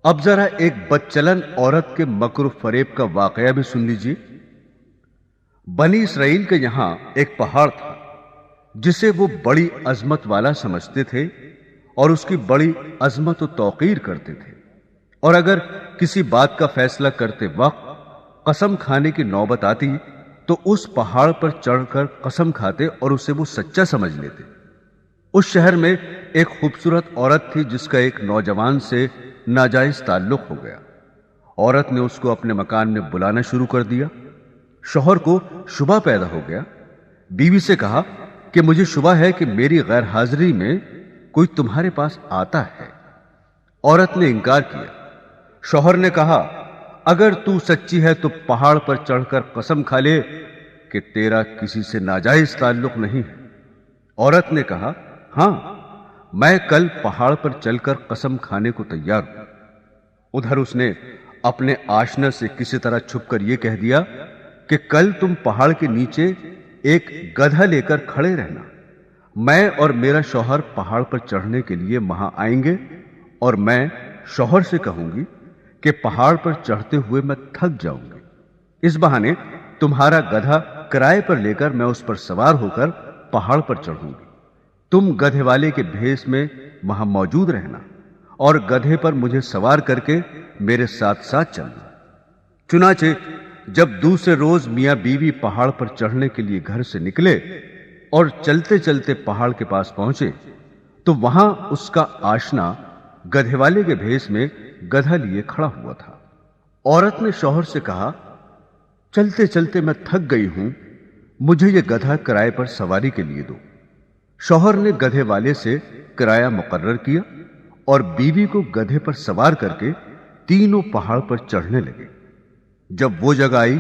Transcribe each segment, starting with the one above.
اب ذرا ایک بدچلن عورت کے مکر و فریب کا واقعہ بھی سن لیجیے۔ بنی اسرائیل کے یہاں ایک پہاڑ تھا جسے وہ بڑی عظمت والا سمجھتے تھے اور اس کی بڑی عظمت و توقیر کرتے تھے، اور اگر کسی بات کا فیصلہ کرتے وقت قسم کھانے کی نوبت آتی تو اس پہاڑ پر چڑھ کر قسم کھاتے اور اسے وہ سچا سمجھ لیتے۔ اس شہر میں ایک خوبصورت عورت تھی جس کا ایک نوجوان سے ناجائز تعلق ہو گیا۔ عورت نے اس کو اپنے مکان میں بلانا شروع کر دیا۔ شوہر کو شبہ پیدا ہو گیا۔ بیوی سے کہا کہ مجھے شبہ ہے کہ میری غیر حاضری میں کوئی تمہارے پاس آتا ہے۔ عورت نے انکار کیا۔ شوہر نے کہا اگر تو سچی ہے تو پہاڑ پر چڑھ کر قسم کھا لے کہ تیرا کسی سے ناجائز تعلق نہیں ہے۔ عورت نے کہا ہاں، میں کل پہاڑ پر چل کر قسم کھانے کو تیار ہوں۔ ادھر اس نے اپنے آشنا سے کسی طرح چھپ کر یہ کہہ دیا کہ کل تم پہاڑ کے نیچے ایک گدھا لے کر کھڑے رہنا، میں اور میرا شوہر پہاڑ پر چڑھنے کے لیے وہاں آئیں گے، اور میں شوہر سے کہوں گی کہ پہاڑ پر چڑھتے ہوئے میں تھک جاؤں گی، اس بہانے تمہارا گدھا کرائے پر لے کر میں اس پر سوار ہو کر پہاڑ پر چڑھوں گی۔ تم گدھے والے کے بھیس میں وہاں موجود رہنا اور گدھے پر مجھے سوار کر کے میرے ساتھ ساتھ چلنا۔ چنانچہ جب دوسرے روز میاں بیوی پہاڑ پر چڑھنے کے لیے گھر سے نکلے اور چلتے چلتے پہاڑ کے پاس پہنچے تو وہاں اس کا آشنا گدھے والے کے بھیس میں گدھا لیے کھڑا ہوا تھا۔ عورت نے شوہر سے کہا چلتے چلتے میں تھک گئی ہوں، مجھے یہ گدھا کرائے پر سواری کے لیے دو۔ شوہر نے گدھے والے سے کرایہ مقرر کیا اور بیوی کو گدھے پر سوار کر کے تینوں پہاڑ پر چڑھنے لگے۔ جب وہ جگہ آئی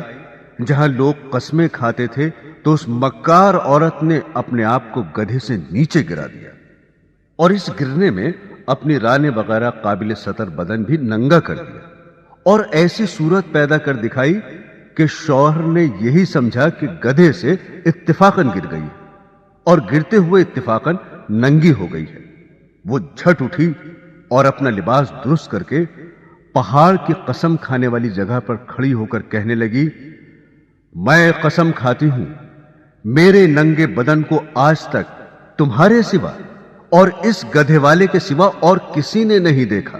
جہاں لوگ قسمیں کھاتے تھے تو اس مکار عورت نے اپنے آپ کو گدھے سے نیچے گرا دیا، اور اس گرنے میں اپنی رانے وغیرہ قابل سطر بدن بھی ننگا کر دیا، اور ایسی صورت پیدا کر دکھائی کہ شوہر نے یہی سمجھا کہ گدھے سے اتفاقاً گر گئی اور گرتے ہوئے اتفاقاً ننگی ہو گئی ہے۔ وہ جھٹ اٹھی اور اپنا لباس درست کر کے پہاڑ کی قسم کھانے والی جگہ پر کھڑی ہو کر کہنے لگی میں قسم کھاتی ہوں میرے ننگے بدن کو آج تک تمہارے سوا اور اس گدھے والے کے سوا اور کسی نے نہیں دیکھا۔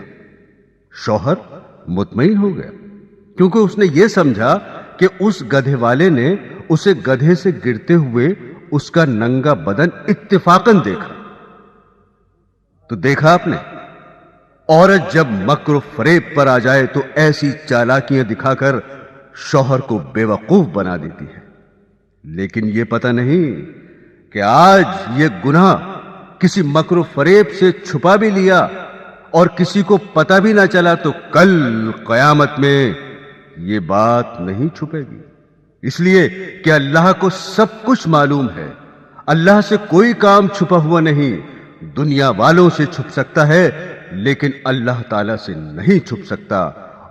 شوہر مطمئن ہو گیا کیونکہ اس نے یہ سمجھا کہ اس گدھے والے نے اسے گدھے سے گرتے ہوئے اس کا ننگا بدن اتفاقاً دیکھا۔ تو دیکھا آپ نے، عورت جب مکر و فریب پر آ جائے تو ایسی چالاکیاں دکھا کر شوہر کو بے وقوف بنا دیتی ہے، لیکن یہ پتہ نہیں کہ آج یہ گناہ کسی مکر و فریب سے چھپا بھی لیا اور کسی کو پتہ بھی نہ چلا تو کل قیامت میں یہ بات نہیں چھپے گی، اس لیے کہ اللہ کو سب کچھ معلوم ہے۔ اللہ سے کوئی کام چھپا ہوا نہیں، دنیا والوں سے چھپ سکتا ہے لیکن اللہ تعالی سے نہیں چھپ سکتا،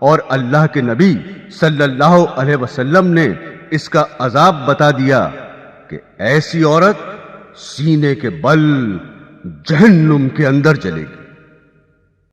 اور اللہ کے نبی صلی اللہ علیہ وسلم نے اس کا عذاب بتا دیا کہ ایسی عورت سینے کے بل جہنم کے اندر جلے گی۔